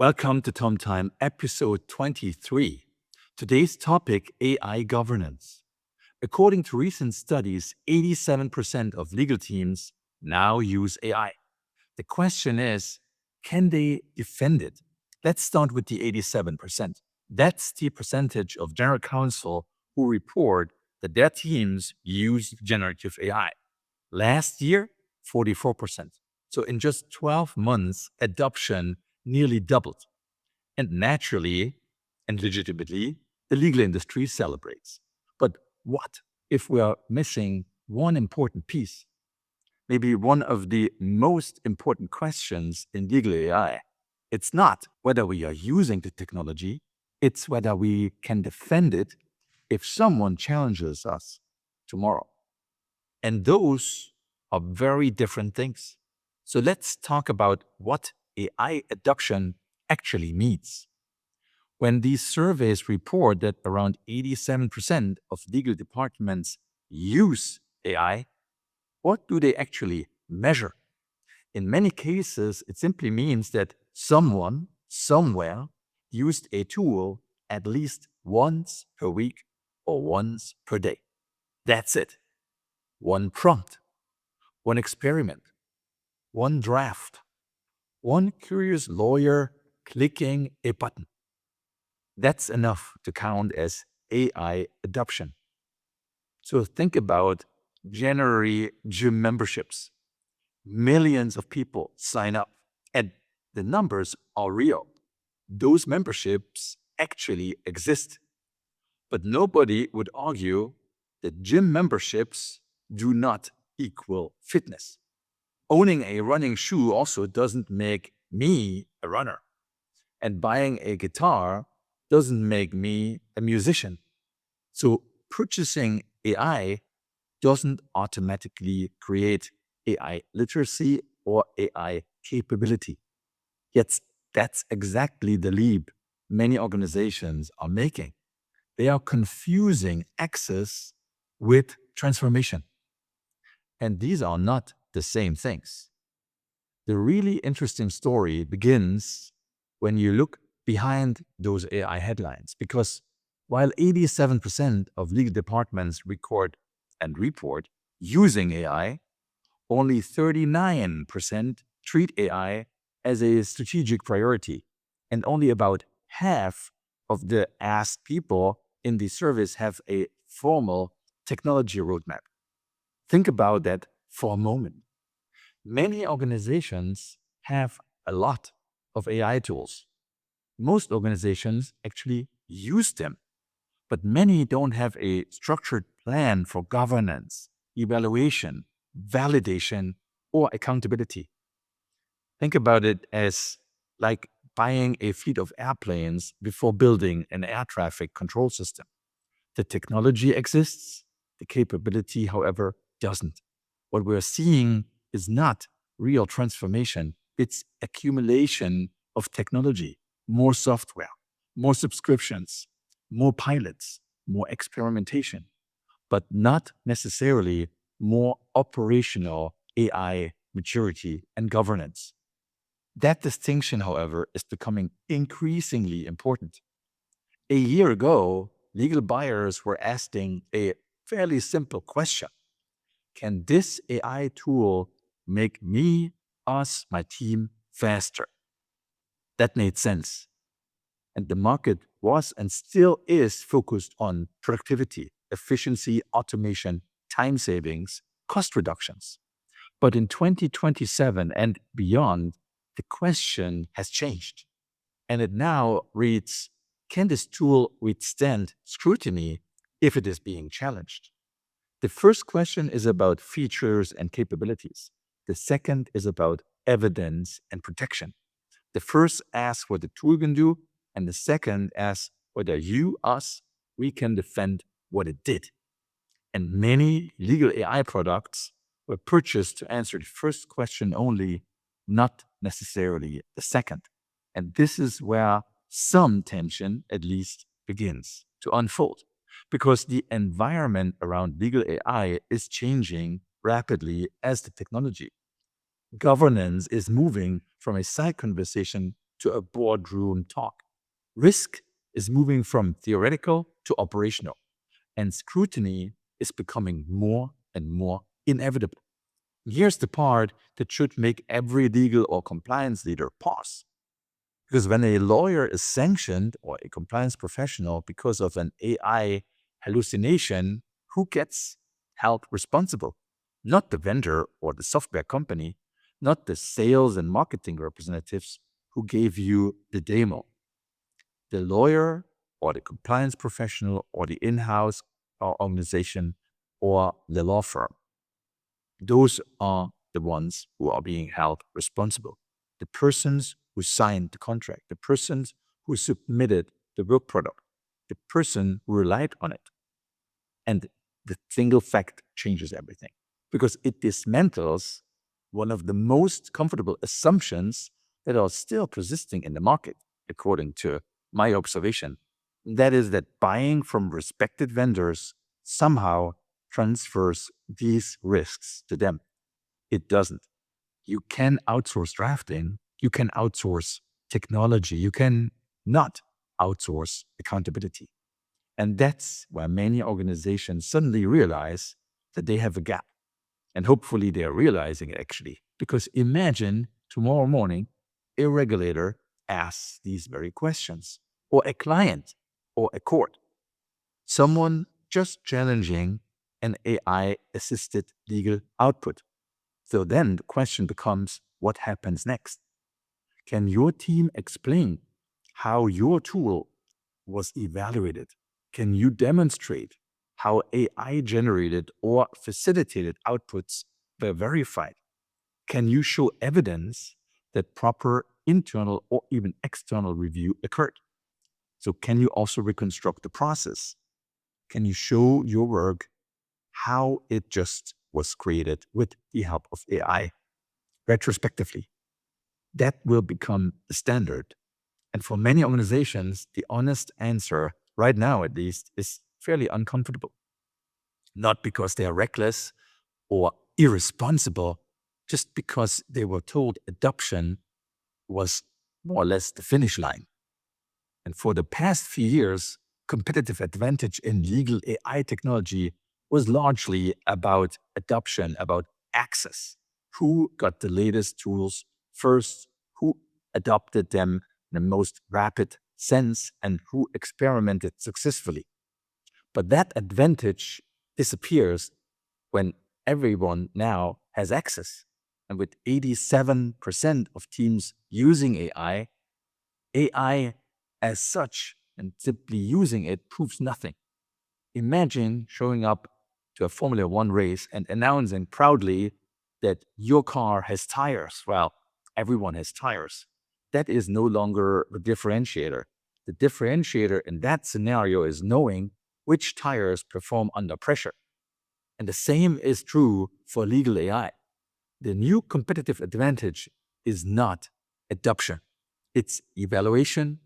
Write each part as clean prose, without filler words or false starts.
Welcome to Tom Time, episode 23. Today's topic, AI governance. According to recent studies, 87% of legal teams now use AI. The question is, can they defend it? Let's start with the 87%. That's the percentage of general counsel who report that their teams use generative AI. Last year, 44%. So in just 12 months, adoption nearly doubled. And naturally and legitimately, the legal industry celebrates. But what if we are missing one important piece? Maybe one of the most important questions in legal AI. It's not whether we are using the technology, it's whether we can defend it if someone challenges us tomorrow. And those are very different things. So let's talk about what AI adoption actually means. When these surveys report that around 87% of legal departments use AI, what do they actually measure? In many cases, it simply means that someone, somewhere, used a tool at least once per week or once per day. That's it. One prompt, one experiment, one draft, one curious lawyer clicking a button. That's enough to count as AI adoption. So think about January gym memberships. Millions of people sign up, and the numbers are real. Those memberships actually exist. But nobody would argue that gym memberships do not equal fitness. Owning a running shoe also doesn't make me a runner. And buying a guitar doesn't make me a musician. So purchasing AI doesn't automatically create AI literacy or AI capability. Yet that's exactly the leap many organizations are making. They are confusing access with transformation. And these are not the same things. The really interesting story begins when you look behind those AI headlines, because while 87% of legal departments record and report using AI, only 39% treat AI as a strategic priority, and only about half of the asked people in the service have a formal technology roadmap. Think about that for a moment. Many organizations have a lot of AI tools. Most organizations actually use them, but many don't have a structured plan for governance, evaluation, validation, or accountability. Think about it as like buying a fleet of airplanes before building an air traffic control system. The technology exists, the capability, however, doesn't. What we're seeing is not real transformation, it's accumulation of technology, more software, more subscriptions, more pilots, more experimentation, but not necessarily more operational AI maturity and governance. That distinction, however, is becoming increasingly important. A year ago, legal buyers were asking a fairly simple question. Can this AI tool make me, us, my team faster? That made sense. And the market was and still is focused on productivity, efficiency, automation, time savings, cost reductions. But in 2027 and beyond, the question has changed. And it now reads, can this tool withstand scrutiny if it is being challenged? The first question is about features and capabilities. The second is about evidence and protection. The first asks what the tool can do, and the second asks whether you, us, we can defend what it did. And many legal AI products were purchased to answer the first question only, not necessarily the second. And this is where some tension, at least, begins to unfold, because the environment around legal AI is changing rapidly as the technology. Governance is moving from a side conversation to a boardroom talk. Risk is moving from theoretical to operational, and scrutiny is becoming more and more inevitable. Here's the part that should make every legal or compliance leader pause. Because when a lawyer is sanctioned or a compliance professional because of an AI hallucination, who gets held responsible? Not the vendor or the software company, not the sales and marketing representatives who gave you the demo. The lawyer or the compliance professional or the in-house organization or the law firm. Those are the ones who are being held responsible. The persons who signed the contract, the persons who submitted the work product, the person who relied on it. And the single fact changes everything because it dismantles one of the most comfortable assumptions that are still persisting in the market, according to my observation. That is that buying from respected vendors somehow transfers these risks to them. It doesn't. You can outsource drafting, you can outsource technology, you can not outsource accountability. And that's where many organizations suddenly realize that they have a gap. And hopefully they're realizing it actually. Because imagine tomorrow morning, a regulator asks these very questions, or a client, or a court. Someone just challenging an AI assisted legal output. So then the question becomes, what happens next? Can your team explain how your tool was evaluated? Can you demonstrate how AI generated or facilitated outputs were verified? Can you show evidence that proper internal or even external review occurred? So can you also reconstruct the process? Can you show your work how it just was created with the help of AI retrospectively? That will become the standard. And for many organizations, the honest answer, right now at least, is fairly uncomfortable. Not because they are reckless or irresponsible, just because they were told adoption was more or less the finish line. And for the past few years, competitive advantage in legal AI technology was largely about adoption, about access. Who got the latest tools first? Who adopted them in the most rapid sense? And who experimented successfully? But that advantage disappears when everyone now has access. And with 87% of teams using AI as such and simply using it proves nothing. Imagine showing up to a Formula One race and announcing proudly that your car has tires. Well, everyone has tires. That is no longer the differentiator. The differentiator in that scenario is knowing which tires perform under pressure. And the same is true for legal AI. The new competitive advantage is not adoption. It's evaluation,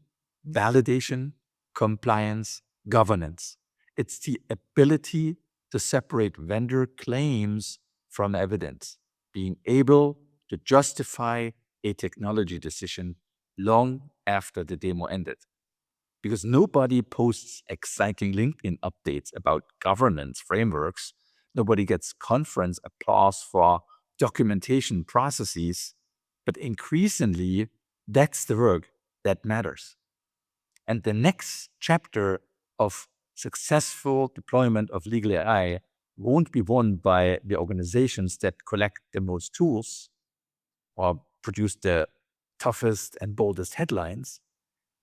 validation, compliance, governance. It's the ability to separate vendor claims from evidence, being able to justify a technology decision long after the demo ended. Because nobody posts exciting LinkedIn updates about governance frameworks. Nobody gets conference applause for documentation processes. But increasingly, that's the work that matters. And the next chapter of successful deployment of legal AI won't be won by the organizations that collect the most tools or produce the toughest and boldest headlines.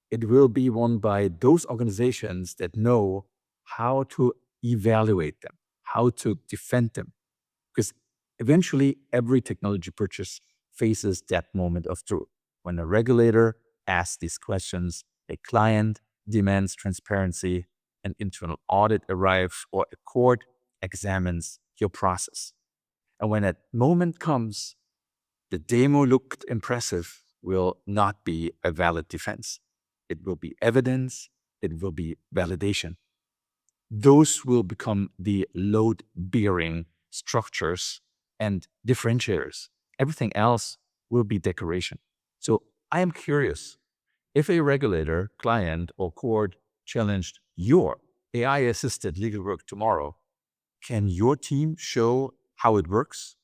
It will be won by those organizations that know how to evaluate them, how to defend them. Because eventually, every technology purchase faces that moment of truth. When a regulator asks these questions, a client demands transparency, an internal audit arrives, or a court examines your process. And when that moment comes, the demo looked impressive will not be a valid defense. It will be evidence, it will be validation. Those will become the load-bearing structures and differentiators. Everything else will be decoration. So I am curious, If a regulator, client, or court challenged your AI-assisted legal work tomorrow, can your team show how it works?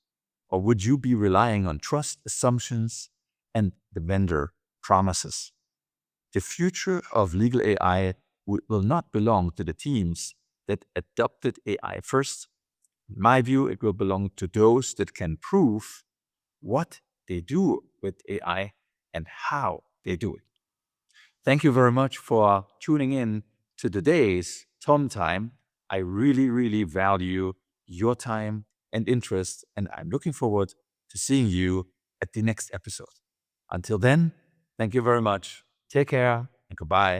Or would you be relying on trust assumptions and the vendor promises? The future of legal AI will not belong to the teams that adopted AI first. In my view, it will belong to those that can prove what they do with AI and how they do it. Thank you very much for tuning in to today's Tom Time. I really, really value your time and interest, and I'm looking forward to seeing you at the next episode. Until then, thank you very much. Take care and goodbye.